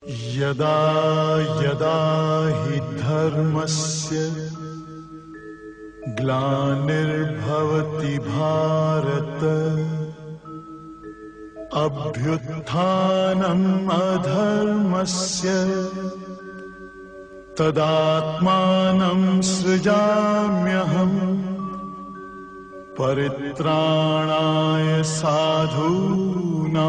यदा यदा हि धर्मस्य ग्लानिर्भवति भारत अभ्युत्थानम् अधर्मस्य तदात्मानं सृजाम्यहम् परित्राणाय साधूनां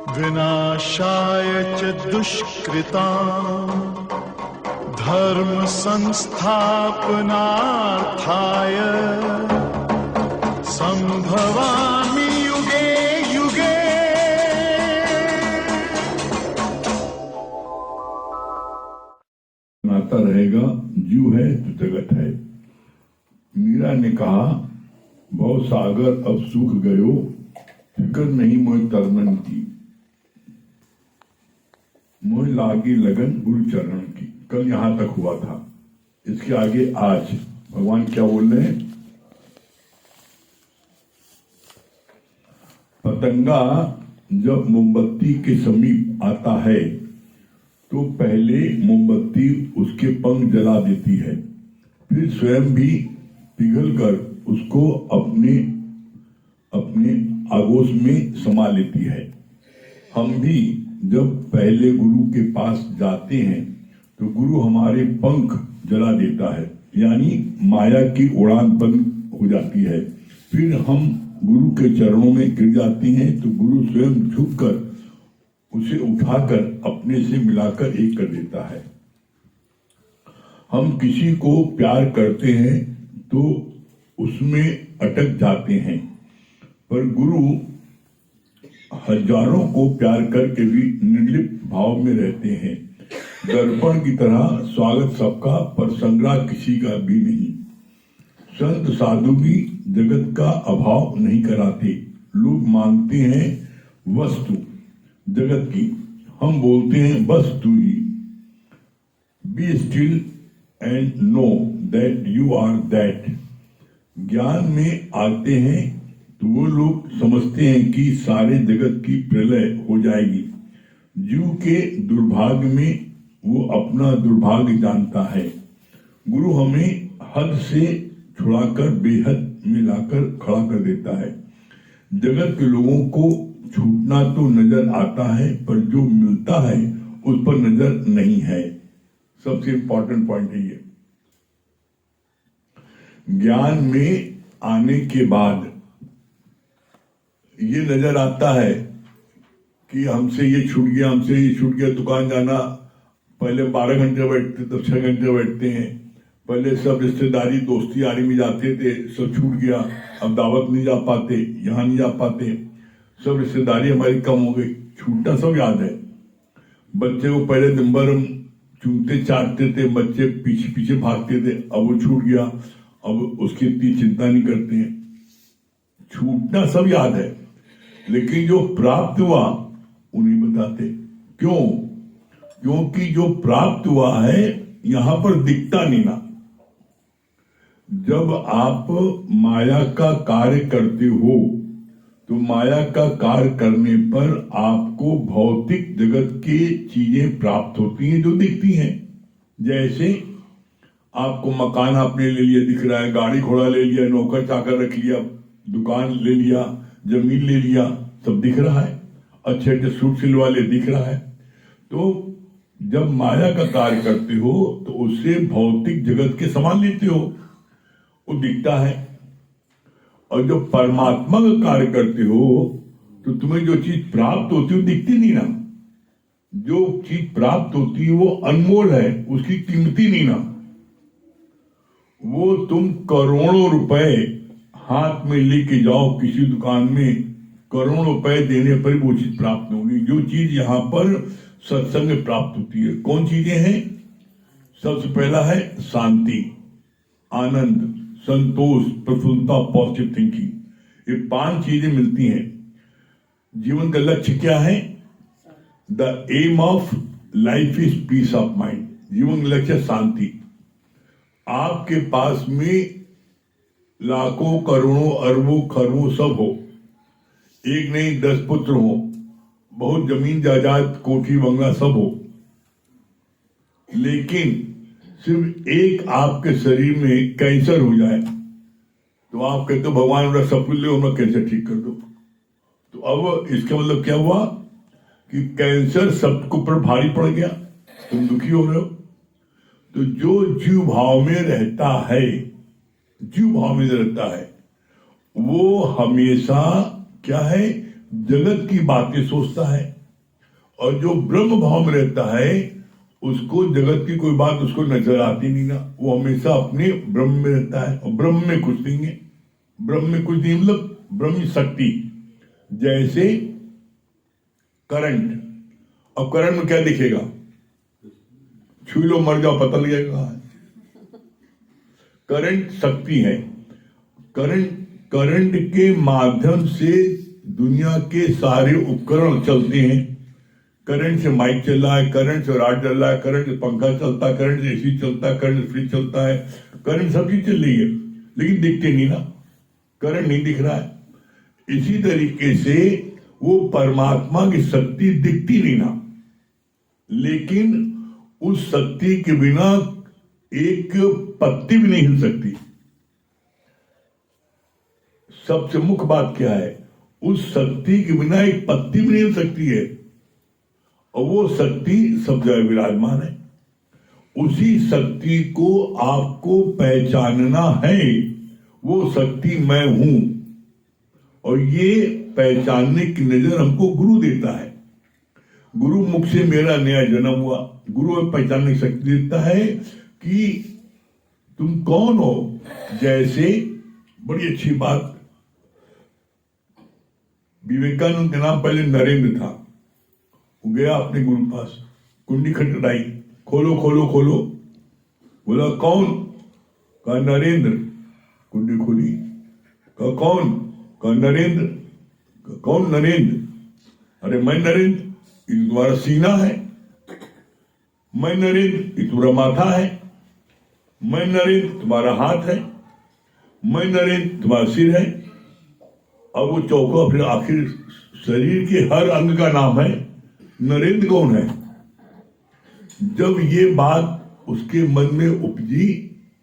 विनाशाय च दुष्कृतां धर्म संस्थापनार्थाय संभवामि युगे युगे। नाता रहेगा, जीव है तो जगत है। मीरा ने कहा, भव सागर अब सूख गयो, फिक्र नहीं मोह तरमन की, मोह लागी लगन गुरु चरण की। कल यहां तक हुआ था। इसके आगे आज भगवान क्या बोल रहे हैं? पतंगा जब मोमबत्ती के समीप आता है तो पहले मोमबत्ती उसके पंख जला देती है, फिर स्वयं भी पिघलकर उसको अपने आगोश में समा लेती है। हम भी जब पहले गुरु के पास जाते हैं तो गुरु हमारे पंख जला देता है, यानी माया की उड़ान बंद हो जाती है। फिर हम गुरु के चरणों में गिर जाते हैं तो गुरु स्वयं झुककर उसे उठाकर अपने से मिलाकर एक कर देता है। हम किसी को प्यार करते हैं तो उसमें अटक जाते हैं, पर गुरु हजारों को प्यार करके भी निर्लिप्त भाव में रहते हैं। दर्पण की तरह स्वागत सबका, पर संग्रह किसी का भी नहीं। संत साधु भी जगत का अभाव नहीं कराते। लोग मांगते हैं वस्तु जगत की, हम बोलते हैं बस तू ही। Be still and know that you are that. ज्ञान में आते हैं तो वो लोग समझते हैं कि सारे जगत की प्रलय हो जाएगी। जीव के दुर्भाग्य में वो अपना दुर्भाग्य जानता है। गुरु हमें हद से छुड़ाकर बेहद में लाकर खड़ा कर देता है। जगत के लोगों को छूटना तो नजर आता है, पर जो मिलता है उस पर नजर नहीं है। सबसे इंपॉर्टेंट पॉइंट है ये। ज्ञान में आने के बाद ये नजर आता है कि हमसे ये छूट गया, हमसे ये छूट गया। दुकान जाना पहले 12 घंटे बैठते, तब 6 घंटे बैठते हैं। पहले सब रिश्तेदारी दोस्ती यारी में जाते थे, सब छूट गया। अब दावत नहीं जा पाते, यहाँ नहीं जा पाते, सब रिश्तेदारी हमारी कम हो गई। छूटना सब याद है। बच्चे को पहले दिन भर हम चूमते चाटते थे, बच्चे पीछे पीछे भागते थे, अब वो छूट गया, अब उसकी इतनी चिंता नहीं करते हैं। छूटना सब याद है, लेकिन जो प्राप्त हुआ उन्हें बताते। क्यों? क्योंकि जो प्राप्त हुआ है यहां पर दिखता नहीं ना। जब आप माया का कार्य करते हो तो माया का कार्य करने पर आपको भौतिक जगत की चीजें प्राप्त होती हैं जो दिखती हैं। जैसे आपको मकान आपने ले लिया, दिख रहा है, गाड़ी घोड़ा ले लिया, नौकर चाकर रख लिया, दुकान ले लिया, जमीन ले लिया, सब दिख रहा है। अच्छे अच्छे सूट सिलवा ले, दिख रहा है। तो जब माया का कार्य करते हो तो उससे भौतिक जगत के सामान लेते हो, वो दिखता है। और जब परमात्मा का कार्य करते हो तो तुम्हें जो चीज प्राप्त होती है वो दिखती नहीं ना। जो चीज प्राप्त होती है वो अनमोल है, उसकी कीमती नहीं ना। वो तुम करोड़ों रुपए हाथ में लेके जाओ किसी दुकान में, करोड़ों रुपए देने पर वो चीज प्राप्त होगी। जो चीज यहाँ पर सत्संग में प्राप्त होती है, कौन चीजें हैं? सबसे पहला है शांति, आनंद, संतोष, प्रफुल्लता, पॉजिटिव थिंकिंग। ये 5 चीजें मिलती हैं। जीवन का लक्ष्य क्या है? The aim of life is peace of mind. जीवन का लक्ष्य शांति। आपके पास में लाखों करोड़ों अरबों खरबों सब हो, एक नहीं 10 पुत्र हो, बहुत जमीन जायदाद कोठी बंगला सब हो, लेकिन सिर्फ एक आपके शरीर में कैंसर हो जाए तो आप कहते हो भगवान मेरा सब कुछ ले और मैं कैंसर ठीक कर दो। तो अब इसका मतलब क्या हुआ कि कैंसर सबके ऊपर भारी पड़ गया, तुम दुखी हो रहे हो। तो जो जीव भाव में रहता है, जीव भाव में रहता है, वो हमेशा क्या है, जगत की बातें सोचता है। और जो ब्रह्म भाव में रहता है उसको जगत की कोई बात उसको नजर आती नहीं ना, वो हमेशा अपने ब्रह्म में रहता है। और ब्रह्म में कुछ नहीं है, ब्रह्म में कुछ नहीं मतलब ब्रह्म शक्ति। जैसे करंट, अब करंट में क्या दिखेगा, छू लो मर जाओ पता लग जाएगा। करंट शक्ति है, करंट के माध्यम से दुनिया के सारे उपकरण चलते हैं। करंट से माइक चल रहा है, करंट से राड चल रहा है, करंट से पंखा चलता है, करंट से एसी चलता है, करंट से फ्रिज चलता है, करंट सब चीज चल रही है, लेकिन दिखते नहीं ना, करंट नहीं दिख रहा है। इसी तरीके से वो परमात्मा की शक्ति दिखती नहीं ना, लेकिन उस शक्ति के बिना एक पत्ती भी नहीं हिल सकती। सबसे मुख्य बात क्या है, उस शक्ति के बिना एक पत्ती भी नहीं हिल सकती है, और वो शक्ति सब जगह विराजमान है। उसी शक्ति को आपको पहचानना है, वो शक्ति मैं हूं, और ये पहचानने की नजर हमको गुरु देता है। गुरु मुख से मेरा नया जन्म हुआ, गुरु पहचानने की शक्ति देता है कि तुम कौन हो। जैसे बड़ी अच्छी बात, विवेकानंद का नाम पहले नरेंद्र था, वो गया अपने गुरु पास, कुंडी खटखटाई, खोलो खोलो खोलो, बोला कौन, कहा नरेंद्र, कुंडी खोली, कहा कौन, कहा नरेंद्र, कहा कौन नरेंद्र, अरे मैं नरेंद्र, ये तुम्हारा सीना है, मैं नरेंद्र, ये तुम्हारा माथा है, मैं नरेंद्र, तुम्हारा हाथ है, मैं नरेंद्र, तुम्हारा सिर है। अब वो चौका फिर आखिर शरीर के हर अंग का नाम है, नरेंद्र कौन है। जब ये बात उसके मन में उपजी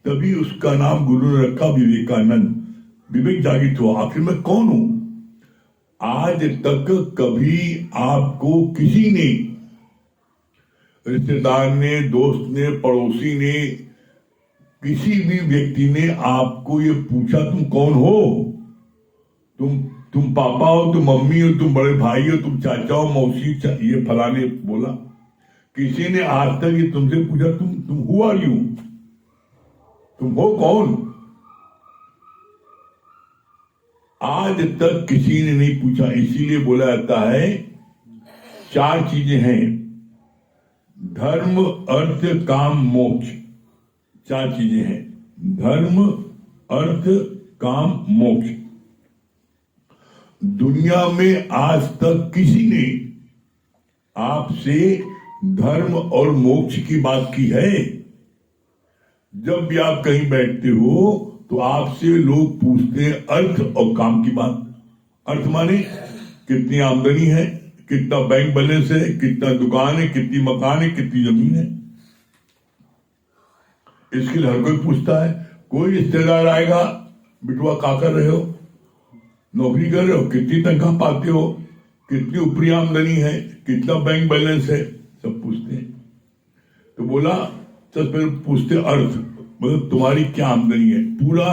तभी उसका नाम गुरु ने रखा विवेकानंद। विवेक जागृत हुआ, आखिर मैं कौन हूं। आज तक कभी आपको किसी ने, रिश्तेदार ने, दोस्त ने, पड़ोसी ने, किसी भी व्यक्ति ने आपको ये पूछा तुम कौन हो, तुम पापा हो, तुम मम्मी हो, तुम बड़े भाई हो, तुम चाचा हो, मौसी, ये फलाने बोला, किसी ने आज तक ये तुमसे पूछा तुम हु आर यू, तुम हो कौन। आज तक किसी ने नहीं पूछा। इसीलिए बोला जाता है चार चीजें हैं, धर्म अर्थ काम मोक्ष, चार चीजें हैं, धर्म अर्थ काम मोक्ष। दुनिया में आज तक किसी ने आपसे धर्म और मोक्ष की बात की है। जब भी आप कहीं बैठते हो तो आपसे लोग पूछते हैं अर्थ और काम की बात। अर्थ माने कितनी आमदनी है, कितना बैंक बैलेंस है, कितना दुकान है, कितनी मकान है, कितनी जमीन है। इसके लिए हर कोई पूछता है। कोई रिश्तेदार आएगा, बिटुआ क्या कर रहे हो, नौकरी कर रहे हो, कितनी तनख्वाह पाते हो, कितनी ऊपरी आमदनी है, कितना बैंक बैलेंस है, सब पूछते हैं। तो बोला तो फिर पूछते अर्थ, मतलब तुम्हारी क्या आमदनी है। पूरा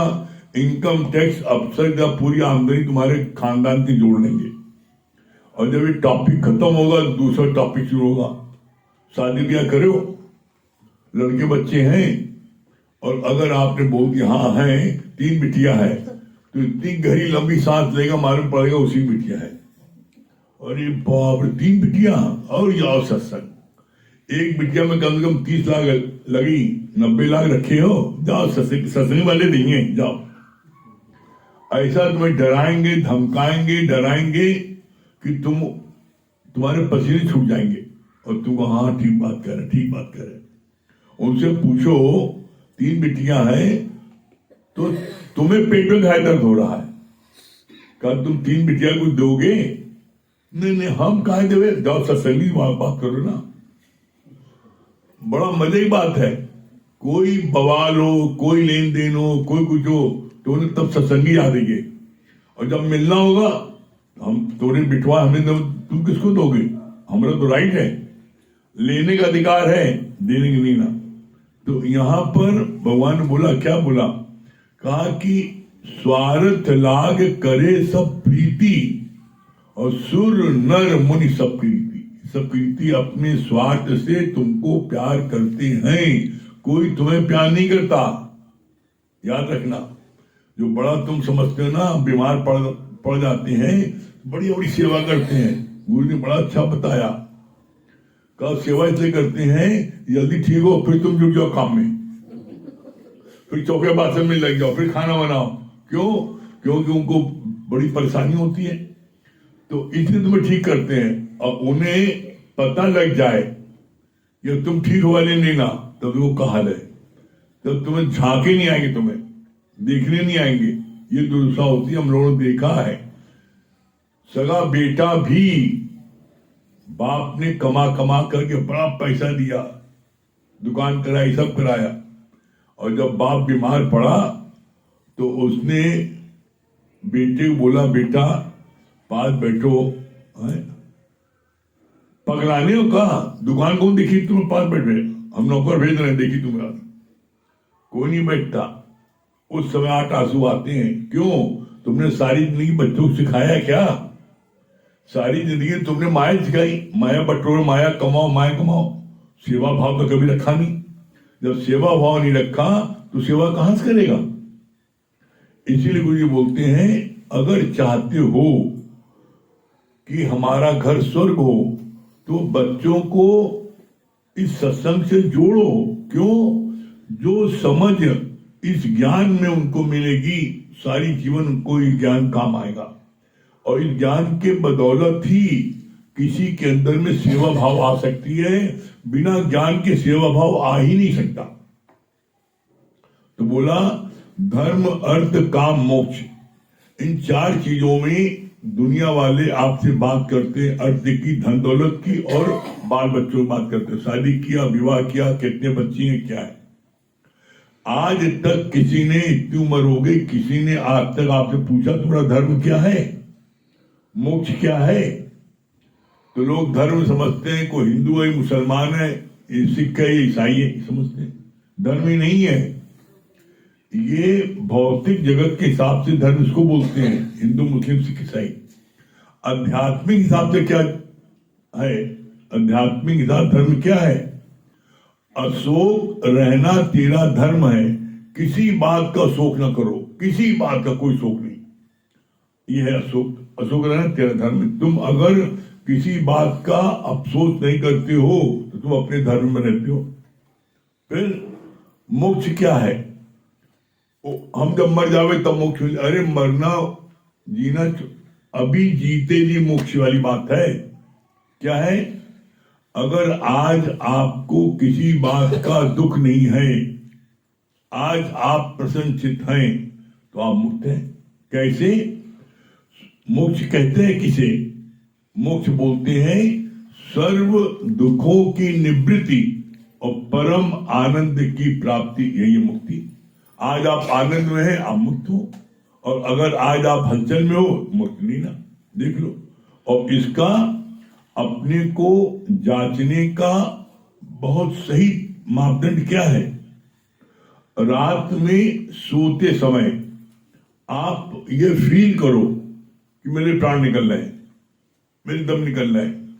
इनकम टैक्स अफसर का पूरी आमदनी तुम्हारे खानदान की जोड़ लेंगे, और जब ये टॉपिक खत्म होगा दूसरा टॉपिक शुरू होगा। शादी ब्याह करो, लड़के बच्चे हैं, और अगर आपने बहुत यहाँ है 3 बिटिया है तो इतनी गहरी लंबी सांस लेगा, मालूम पड़ेगा उसी बिटिया है। अरे बाप रे, 3 बिटिया, और जाओ सत्संग। एक बिटिया में कम से कम 30 लाख लगी, 90 लाख रखे हो, जाओ सत्संग वाले नहीं है, जाओ। ऐसा तुम्हें डराएंगे, धमकाएंगे, डराएंगे कि तुम्हारे पसीने छूट जाएंगे, और तुम हाँ ठीक बात कर रहे, ठीक बात कर रहे। उनसे पूछो 3 बिटियां हैं तो तुम्हें पेट में घाय दर्द हो रहा है, क्या तुम 3 बिटिया को दोगे? नहीं नहीं, हम कहा देवे, जाओ सत्संगी बात करो ना, बड़ा मजे की बात है। कोई बवाल हो, कोई लेन देन हो, कोई कुछ हो, तो उन्हें तब सत्संगी याद देंगे। और जब मिलना होगा, हम तोरे बिठवा, हमें तुम किसको दोगे? हमारा तो राइट है, लेने का अधिकार है, देने का नहीं ना। तो यहां पर भगवान ने बोला, क्या बोला? कहा कि स्वार्थ लाग करे सब प्रीति, और सुर नर मुनि सब प्रीति। सब प्रीति अपने स्वार्थ से तुमको प्यार करते हैं, कोई तुम्हें प्यार नहीं करता। याद रखना, जो बड़ा तुम समझते हो ना, बीमार पड़ जाते हैं, बड़ी बड़ी सेवा करते हैं। गुरु ने बड़ा अच्छा बताया, कहा सेवा इसलिए करते हैं जल्दी ठीक हो, फिर तुम जुट जाओ काम में, फिर चौके बासन में लग जाओ, फिर खाना बनाओ। क्यों? क्योंकि उनको बड़ी परेशानी होती है, तो इसलिए तुम्हें ठीक करते हैं। और उन्हें पता लग जाए कि तुम ठीक वाले नहीं ना, तब वो कहा है, तब तुम्हें झांके नहीं आएंगे, तुम्हें देखने नहीं आएंगे। ये दुर्दशा होती है, हम लोगों ने देखा है। सगा बेटा भी बाप ने कमा कमा करके बड़ा पैसा दिया, दुकान कराई, सब कराया, और जब बाप बीमार पड़ा तो उसने बेटे को बोला, बेटा पास बैठो। पगलाने को कहा, दुकान कौन देखी तुम्हें पास बैठे, हम नौकर भेज रहे हैं, देखी तुम्हें? कोई नहीं बैठता। उस समय 8 आंसू आते हैं। क्यों? तुमने सारी जिंदगी बच्चों को सिखाया क्या? सारी जिंदगी तुमने माया सिखाई, माया बटोरो, माया कमाओ, माया कमाओ, सेवा भाव तो कभी रखा नहीं। जब सेवा भाव नहीं रखा तो सेवा कहां से करेगा? इसीलिए गुरु जी बोलते हैं, अगर चाहते हो कि हमारा घर स्वर्ग हो तो बच्चों को इस सत्संग से जोड़ो। क्यों? जो समझ इस ज्ञान में उनको मिलेगी, सारी जीवन उनको ये ज्ञान काम आएगा। और इस ज्ञान के बदौलत ही किसी के अंदर में सेवा भाव आ सकती है, बिना ज्ञान के सेवा भाव आ ही नहीं सकता। तो बोला, धर्म अर्थ काम मोक्ष, इन 4 चीजों में दुनिया वाले आपसे बात करते हैं, अर्थ की, धन दौलत की, और बाल बच्चों की बात करते हैं। शादी किया, विवाह किया, कितने बच्चे हैं, क्या है। आज तक किसी ने, इतनी उम्र हो गई, किसी ने आज तक आपसे पूछा तुम्हारा धर्म क्या है, मोक्ष क्या है? तो लोग धर्म समझते हैं, कोई हिंदू है, मुसलमान है, सिख है, ईसाई है, समझते हैं। धर्म ही नहीं है ये, भौतिक जगत के हिसाब से धर्म इसको बोलते हैं, हिंदू मुस्लिम सिख ईसाई। आध्यात्मिक हिसाब से क्या है? आध्यात्मिक हिसाब धर्म क्या है? अशोक रहना तेरा धर्म है, किसी बात का शोक ना करो, किसी बात का कोई शोक नहीं। यह है अशोक, अशोक रहना तेरा धर्म। तुम अगर किसी बात का अफसोस नहीं करते हो तो तुम अपने धर्म में रहते हो। फिर मोक्ष क्या है? हम जब मर जावे तब मोक्ष। अरे मरना जीना, अभी जीते जी मोक्ष वाली बात है। क्या है? अगर आज आपको किसी बात का दुख नहीं है, आज आप प्रसन्नचित्त हैं, तो आप मुक्त हैं। कैसे? मोक्ष कहते हैं किसे? मोक्ष बोलते हैं सर्व दुखों की निवृत्ति और परम आनंद की प्राप्ति, यही है मुक्ति। आज आप आनंद में हैं, आप मुक्त हो। और अगर आज आप हलचल में हो, मुक्त नहीं ना, देख लो। और इसका अपने को जांचने का बहुत सही मापदंड क्या है? रात में सोते समय आप ये फील करो कि मेरे प्राण निकल रहे हैं, मेरे दम निकल रहे हैं,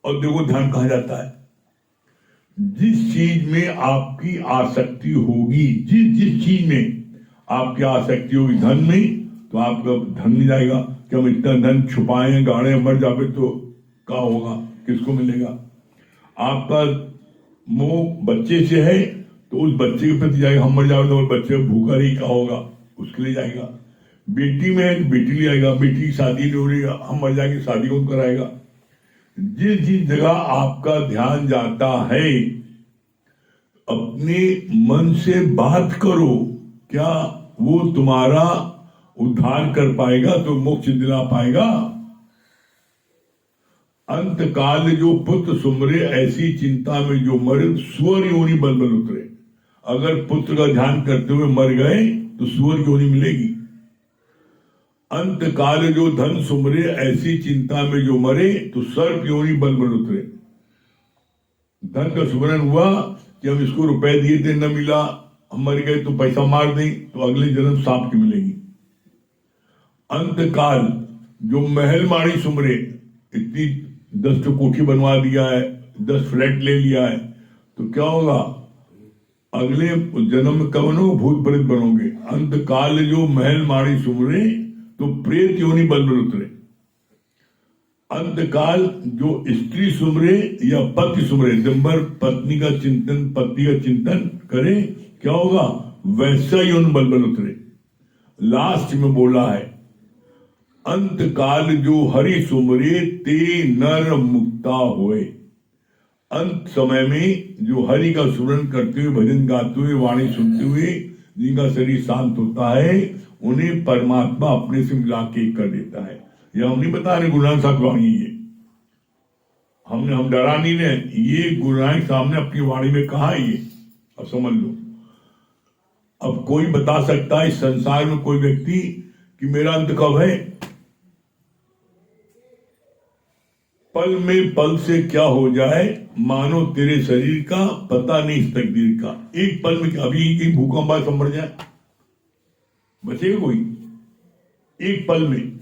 और देखो ध्यान कहाँ जाता है। जिस चीज में आपकी आसक्ति होगी, जिस चीज में आपकी आसक्ति होगी, धन में, तो आपका धन नहीं जाएगा कि हम इतना धन छुपाएं, गाड़े, मर जावे तो क्या होगा, किसको मिलेगा। आपका मोह बच्चे से है तो उस बच्चे के प्रति जाएगा, हम मर जावे तो बच्चे भूखा रही, क्या होगा, उसके लिए जाएगा। बेटी में है तो बेटी ले आएगा, बेटी की शादी नहीं हो रही, हम मर जाएंगे, शादी कौन कराएगा। जिस जगह आपका ध्यान जाता है, अपने मन से बात करो, क्या वो तुम्हारा उद्धार कर पाएगा, तो मोक्ष दिला पाएगा? अंत काल जो पुत्र सुमरे ऐसी चिंता में जो मरे सुअर योनि बल बल उतरे। अगर पुत्र का ध्यान करते हुए मर गए तो सुअर योनि मिलेगी। अंत काल जो धन सुमरे ऐसी चिंता में जो मरे तो सर्प योनि बल बल उतरे। धन का सुमरन हुआ कि हम इसको रुपए दिए थे न मिला, हम मर गए तो पैसा मार दें तो अगले जन्म सांप की मिलेगी। अंत काल जो महल माड़ी सुमरे, इतनी 10 तो कोठी बनवा दिया है, 10 फ्लैट ले लिया है, तो क्या होगा अगले जन्म में कब बनोगे, भूत प्रेत बनोगे। अंत काल जो महल माड़ी सुमरे तो प्रेत योनि बल बल उतरे। अंत काल जो स्त्री सुमरे या पति सुमरे, दिनभर पत्नी का चिंतन, पति का चिंतन करे, क्या होगा वैसा योनि बल बल उतरे। लास्ट में बोला है अंत काल जो हरि सुमरे ते नर मुक्ता होए। अंत समय में जो हरि का सुमरन करते हुए, भजन गाते हुए, वाणी सुनते हुए जिनका शरीर शांत होता है, उन्हें परमात्मा अपने से मिला के कर देता है। यह हम नहीं बता रहे, गुरु नानक साहब की वाणी ये हम डरा नहीं रहे, ये गुरु नानक साहब ने अपनी वाणी में कहा है ये, अब समझ लो। अब कोई बता सकता है इस संसार में कोई व्यक्ति कि मेरा अंत कब है? पल में पल से क्या हो जाए मानो तेरे शरीर का पता नहीं इस तकदीर का। एक पल में, अभी कहीं भूकंप आए समझ जाए, बचेगा कोई? एक पल में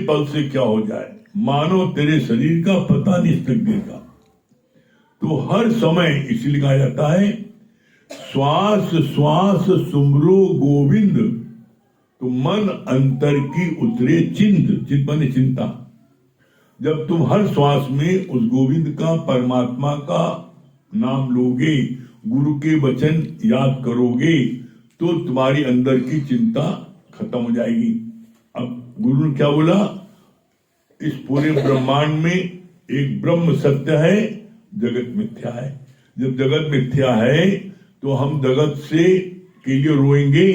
पल से क्या हो जाए मानो तेरे शरीर का पता नहीं इस तकदीर का। तो हर समय इसलिए कहा जाता है श्वास श्वास सुमरो गोविंद, तो मन अंतर की उतरे चिंत माने चिंता। जब तुम हर श्वास में उस गोविंद का, परमात्मा का नाम लोगे, गुरु के वचन याद करोगे, तो तुम्हारी अंदर की चिंता खत्म हो जाएगी। अब गुरु ने क्या बोला, इस पूरे ब्रह्मांड में एक ब्रह्म सत्य है, जगत मिथ्या है। जब जगत मिथ्या है तो हम जगत से के लिए रोएंगे।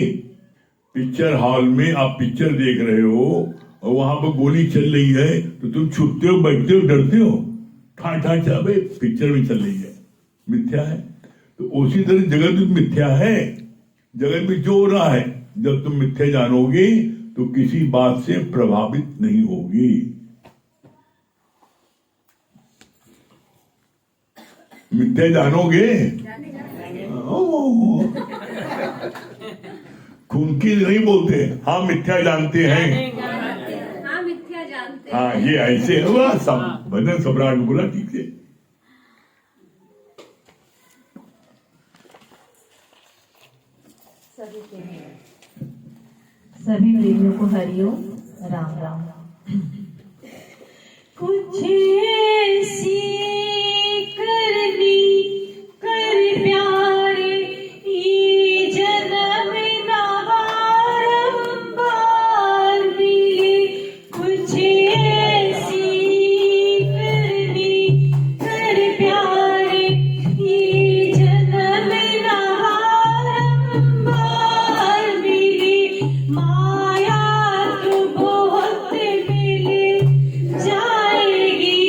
पिक्चर हॉल में आप पिक्चर देख रहे हो और वहां पर गोली चल रही है तो तुम छुपते हो, बैठते हो, डरते हो, ठा भाई पिक्चर में चल रही है, मिथ्या है। तो उसी तरह जगत में मिथ्या है। जगत में जो हो रहा है, जब तुम मिथ्या जानोगे तो किसी बात से प्रभावित नहीं होगी। मिथ्या जानोगे, खून की नहीं बोलते, हाँ मिथ्या जानते हैं, हाँ मिथ्या जानते हाँ ये ऐसे हुआ। सब भजन सम्राट ने बोला ठीक है। सभी प्रेमियों को हरिओम, राम राम। कुछ ऐसी करनी कर प्यारे, ये जन्म ना बारंबार मिले। कुछ ऐसी करनी कर प्यारे, ये जन्म ना बारंबार मिले। माया तो बहुत मिल जाएगी,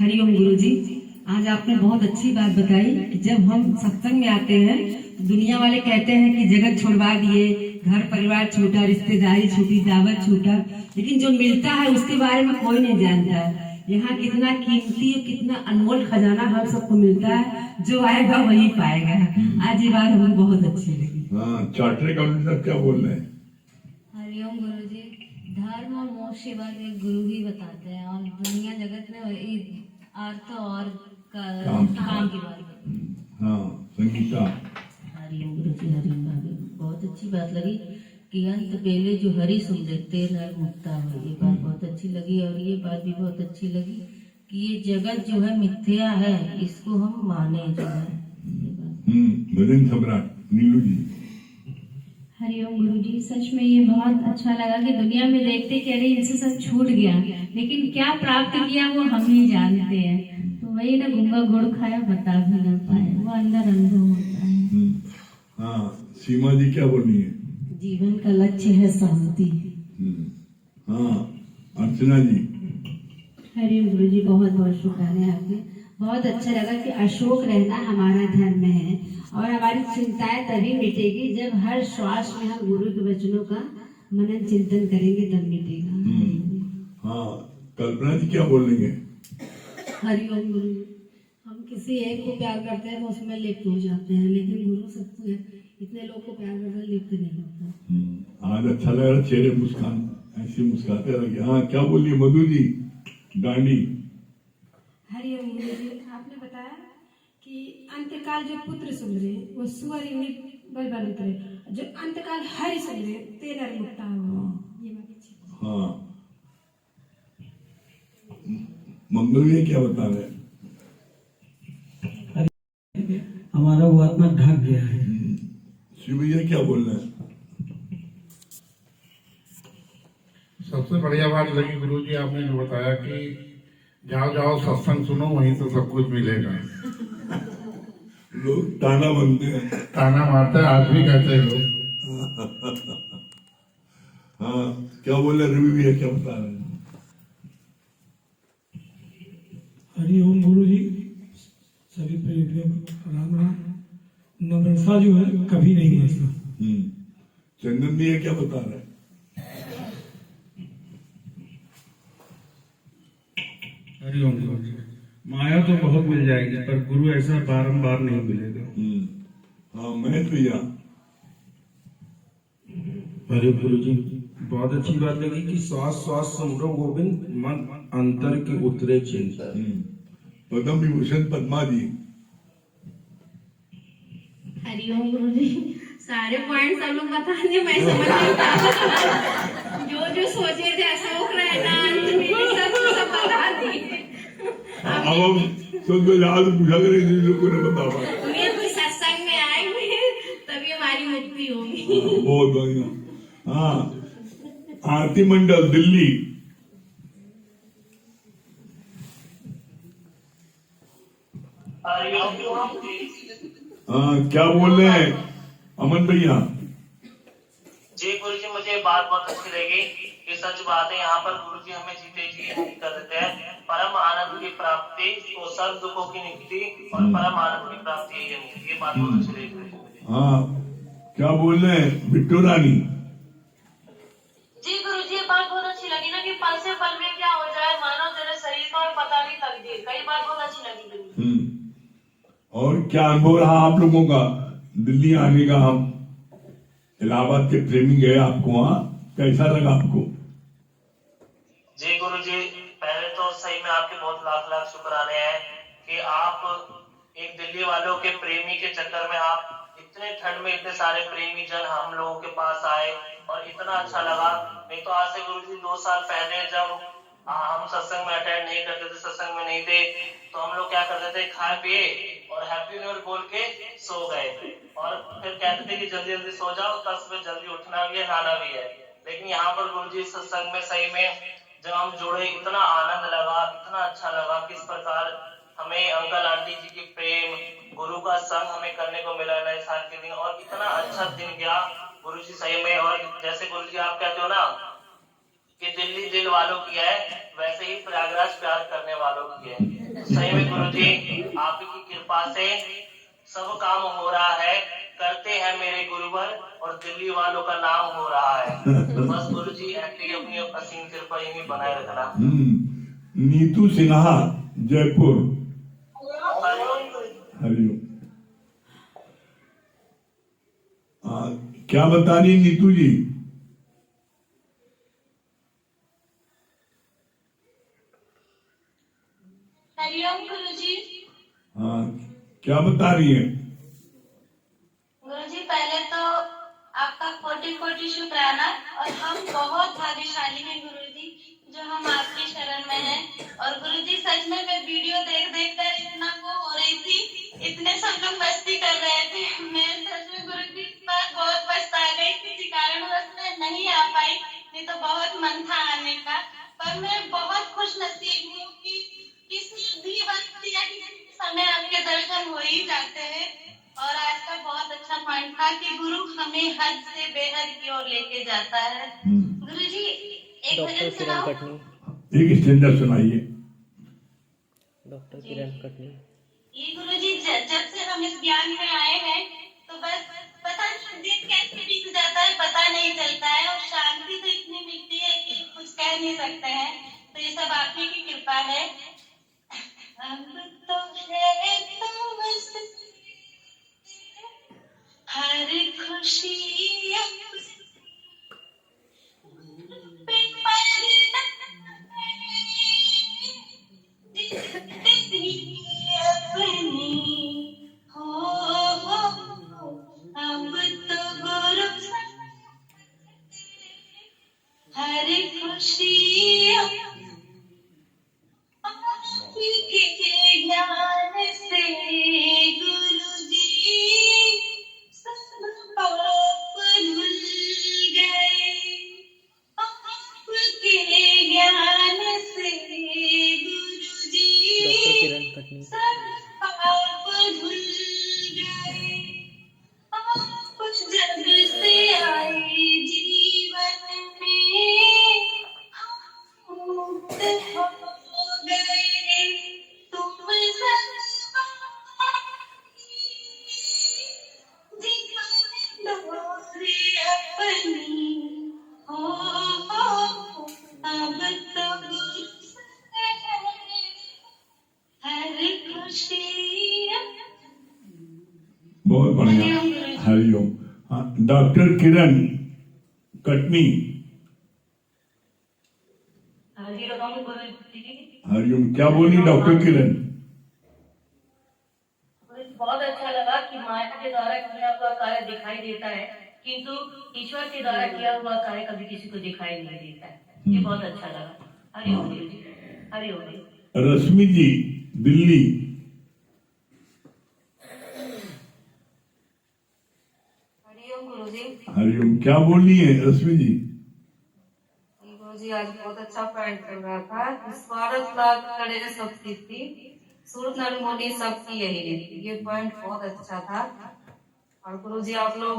हरिओम गुरुजी, आज आपने बहुत अच्छी बात बताई कि जब हम सत्संग में आते हैं, दुनिया वाले कहते हैं कि जगत छुड़वा दिए, घर परिवार छूटा, रिश्तेदारी छूटी, दावत छूटा, लेकिन जो मिलता है उसके बारे में कोई नहीं जानता है। यहाँ कितना कीमती और कितना अनमोल खजाना हम सबको मिलता है, जो आएगा वही पाएगा। आज ये बात हमें बहुत अच्छी लगी। हाँ, चार्टर्ड अकाउंटेंट साहब क्या बोल रहे हैं? हरिओम गुरु जी, धर्म और मोक्ष सेवा के गुरु ही बताते हैं, और दुनिया जगत में वही अर्थ और काम की बात है। हाँ, संगीता। हरिओम गुरु जी, हरिओम भाभी, बहुत अच्छी बात लगी कि अंत बेले जो हरि सुन लेते नर मुक्ता हो, ये बात बहुत अच्छी लगी। और ये बात भी बहुत अच्छी लगी कि ये जगत जो है मिथ्या है, इसको हम माने जो है। भजन सम्राट नीलू जी। हरिओम गुरु जी, सच में ये बहुत अच्छा लगा कि दुनिया में देखते कह रहे इनसे सब छूट गया, लेकिन क्या प्राप्त किया वो हम ही जानते हैं। तो वही ना, गूंगा गुड़ खाया बता भी ना पाए, वो अंदर अनुभव होता है। हाँ, सीमा जी क्या बोल रही है? जीवन का लक्ष्य है शांति। हाँ, अर्चना जी। हरिओम गुरु जी, बहुत बहुत शुक्राना आपके। बहुत अच्छा लगा कि अशोक रहना हमारा धर्म है, और हमारी चिंताएं तभी मिटेगी जब हर श्वास में हम गुरु के वचनों का मनन चिंतन करेंगे, तब मिटेगा। हाँ, कल्पना जी क्या बोल रही है? हरिओम गुरु जी, हम किसी एक को प्यार करते हैं तो उसमें लिप्त हो जाते हैं, लेकिन गुरु सबको इतने लोग को प्यार करते हैं, लिप्त नहीं होता। आज अच्छा लग रहा, चेहरे मुस्कान ऐसे मुस्कुराते रहिए। हाँ, क्या बोलिए मधु जी? डांडी। हरिओम गुरु जी, आपने बताया कि अंतकाल जो पुत्र सुधरे वो सुअर बल बल उतरे, जो अंतकाल हरि सुधरे ते नर मुक्ता हो। ये बात अच्छी। हाँ, मंगल जी क्या बता रहे हैं? हमारा वो आत्मा ढक गया है। शिव भैया क्या बोल रहे हैं? सबसे बढ़िया बात लगी गुरु जी आपने जो बताया कि जाओ जाओ सत्संग सुनो, वहीं तो सब कुछ मिलेगा। लोग ताना बनते हैं, ताना मारते हैं, आज भी कहते हैं लोग। हाँ, क्या बोल रहे रवि भैया क्या बता रहे हैं? हरिओम गुरु जी, सभी प्रेमियों को राम राम। नमस्कार जो है कभी नहीं बचता। चंदन भैया क्या बता रहे हैं? हरिओम गुरु जी, माया तो बहुत मिल जाएगी पर गुरु ऐसा बारंबार नहीं मिलेगा। हाँ, महेश भैया। हरि गुरु जी, बहुत अच्छी बात लगी कि श्वास श्वास समरो गोविंद, मन अंतर की उतरे चिंता। पद्म विभूषण पद्मा जी। हरिओम गुरु जी, सारे पॉइंट सब लोग बता दिए, मैं समझ नहीं पाया। जो सोचे थे अशोक रहना, अंत में सब बता दिए। अब हम सबको याद पूछा करें, जिन लोगों ने बता पाया। उन्हें कुछ सत्संग में आएंगे तभी हमारी मुक्ति होगी। बहुत बढ़िया। हाँ, आरती मंडल दिल्ली। हाँ, क्या बोल रहे हैं अमन भैया? जी गुरु जी, मुझे बात बहुत अच्छी लगी कि सच बात है, यहाँ पर गुरु जी हमें जीते जी कर देते हैं। परम आनंद की प्राप्ति तो सब दुखों की निकटी, और परम आनंद की प्राप्ति ये बात बहुत अच्छी लगी गुरु जी। हाँ, क्या बोल रहे हैं बिट्टू रानी? जी गुरु जी, ये बात बहुत अच्छी लगी ना कि पल से पल में क्या हो जाए मानव तेरे शरीर का और पता नहीं तकदीर का। ये बात बहुत अच्छी लगी गुरु जी। और क्या अनुभव रहा आप लोगों का दिल्ली आने का? हम इलाहाबाद के प्रेमी गए आपको, वहाँ कैसा लगा आपको? जी गुरु जी, पहले तो सही में आपके बहुत लाख लाख शुक्राने हैं कि आप एक दिल्ली वालों के प्रेमी के चक्कर में आप इतने ठंड में इतने सारे प्रेमी जन हम लोगों के पास आए, और इतना अच्छा लगा। नहीं तो आज से गुरु जी 2 साल पहले जब हम सत्संग में अटेंड नहीं करते थे, सत्संग में नहीं थे, तो हम लोग क्या करते थे, खाए पिए और हैप्पी न्यू ईयर बोल के सो गए, और फिर कहते थे कि जल्दी जल्दी सो जाओ, कल सुबह जल्दी उठना भी है, नहाना भी है। लेकिन यहाँ पर गुरु जी सत्संग में सही में जब हम जुड़े, इतना आनंद लगा, इतना अच्छा लगा, किस प्रकार हमें अंकल आंटी जी की प्रेम, गुरु का संग हमें करने को मिला नए साल के दिन, और इतना अच्छा दिन गया गुरु जी सही में। और जैसे गुरु जी आप कहते हो ना कि दिल्ली दिल वालों की है, वैसे ही प्रयागराज प्यार करने वालों की है। सही में गुरुजी आप ही की कृपा से सब काम हो रहा है, करते हैं मेरे गुरुवर और दिल्ली वालों का नाम हो रहा है। तो बस गुरुजी ऐसे ही अपनी असीम कृपा यही बनाए रखना। नीतू सिन्हा जयपुर। हरिओम। क्या बता रही नीतू जी? हरिओम गुरुजी। हाँ, क्या बता रही है? गुरुजी पहले तो आपका कोटि कोटि शुक्राना, और हम बहुत भाग्यशाली हैं गुरुजी जो हम आपकी शरण में हैं। और गुरुजी सच में मैं वीडियो देख देख कर इतना वो हो रही थी, इतने सब लोग मस्ती कर रहे थे, मैं सच में गुरुजी पर बहुत पछता गई, किसी कारणवश मैं नहीं आ पाई, नहीं तो बहुत मन था आने का। पर मैं बहुत खुश नसीब हूँ कि किसी भी वक्त या किसी समय आपके दर्शन हो ही जाते हैं। और आज का बहुत अच्छा पॉइंट था कि गुरु हमें हद से बेहद की ओर लेके जाता है। गुरुजी एक भजन सुनाओ। एक स्टैंडा सुनाइए। डॉक्टर किरण कटनी। ये गुरुजी जब से हम इस ज्ञान में आए हैं तो बस पता नहीं दिन कैसे बीत जाता है, पता नहीं चलता है, और शांति तो इतनी मिलती है कि कुछ कह नहीं सकते हैं। तो ये सब आप ही की कृपा है। अब तो है तो बस हर खुशी हर खुशी के ज्ञान से गुरुजी सब पाप धुल गए, आपके ज्ञान से गुरुजी सब पाप धुल गए। आप जब से आए जीवन में मुक्त हो गए, तुम जीवन डोरे अपनी हो, अब तो गुरु हर खुशी। बहुत बढ़िया। हरिओम। हाँ, डॉक्टर किरण कटनी। हरिओम। क्या बोली डॉक्टर किरण? बहुत अच्छा लगा कि माया के द्वारा किया हुआ कार्य दिखाई देता है, किंतु ईश्वर के द्वारा किया हुआ कार्य कभी किसी को दिखाई नहीं देता है। ये बहुत अच्छा लगा। हरिओम जी। हरिओम। रश्मि जी दिल्ली। हरिओम गुरुजी। हरिओम। क्या बोली है रश्मि जी? गुरुजी आज बहुत अच्छा पॉइंट कर रहा था। स्वार्थ लाभ करे सबकी थी, सूर नर मुनि सबकी यही रीति। ये पॉइंट बहुत अच्छा था। और गुरुजी आप लोग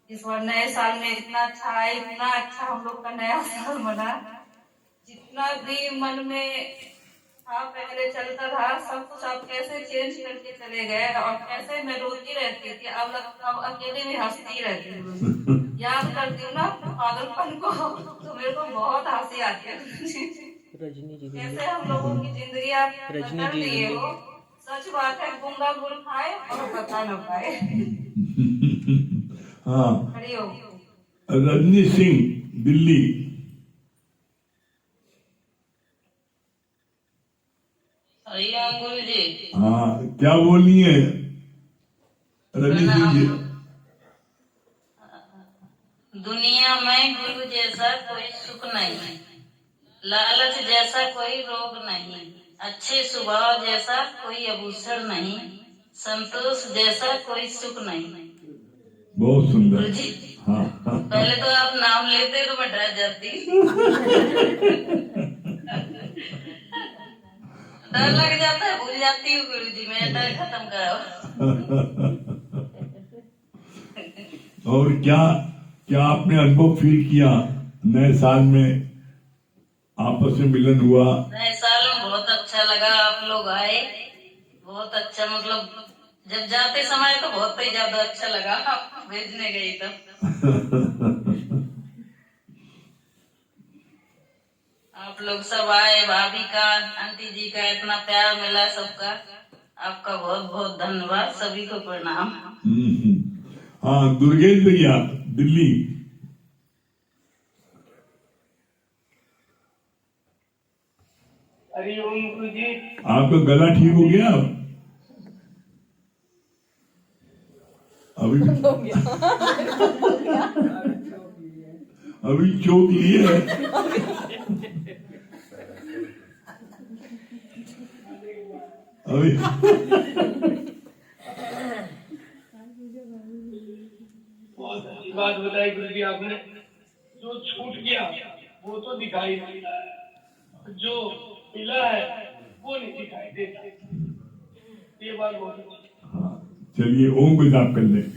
इस बार नए साल में इतना अच्छा है, इतना अच्छा हम लोग का नया साल बना। जितना भी मन में था पहले चलता था सब कुछ आप कैसे चेंज करके चले गए, और कैसे मैं रोती रहती थी, अब अकेले में हंसती रहती हूँ। याद करती हूँ ना पागलपन को तो मेरे को बहुत हंसी आती है। रजनी जी कैसे हम लोगों की जिंदगी आप बदल दिए हो। सच बात है, गूंगा गुड़ खाए और बता न पाए। हाँ। हरिओम। रजनी सिंह दिल्ली। हरिओम गुरु जी। हाँ, क्या बोली है रजनी सिंह जी? दुनिया में गुरु जैसा कोई सुख नहीं, लालच जैसा कोई रोग नहीं, अच्छे स्वभाव जैसा कोई आभूषण नहीं, संतोष जैसा कोई सुख नहीं। बहुत सुंदर। हाँ, हाँ। पहले तो आप नाम लेते तो मैं डर जाती। डर लग जाता है, भूल जाती हूँ गुरु जी, मैं डर खत्म करो। और क्या क्या आपने अनुभव फील किया नए साल में आपस में मिलन हुआ। नए साल में बहुत अच्छा लगा, आप लोग आए, बहुत अच्छा, मतलब जब जाते समय तो बहुत ही ज्यादा अच्छा लगा, आप भेजने गई तब। आप लोग सब आए, भाभी का, आंटी जी का इतना प्यार मिला सबका, आपका बहुत बहुत धन्यवाद, सभी को प्रणाम। हाँ, दुर्गेश भैया दिल्ली। हरिओम गुरु जी। आपका गला ठीक हो गया? अभी अभी चोट ली है। अभी बहुत अच्छी बात बताई गुरु जी आपने। जो छूट गया वो तो दिखाई नहीं रहा है, जो मिला है वो नहीं दिखाई देता, ये बात बहुत अच्छी। चलिए ओम को जाप कर ले।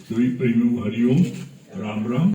सभी प्रेमियों हरिओम, राम राम।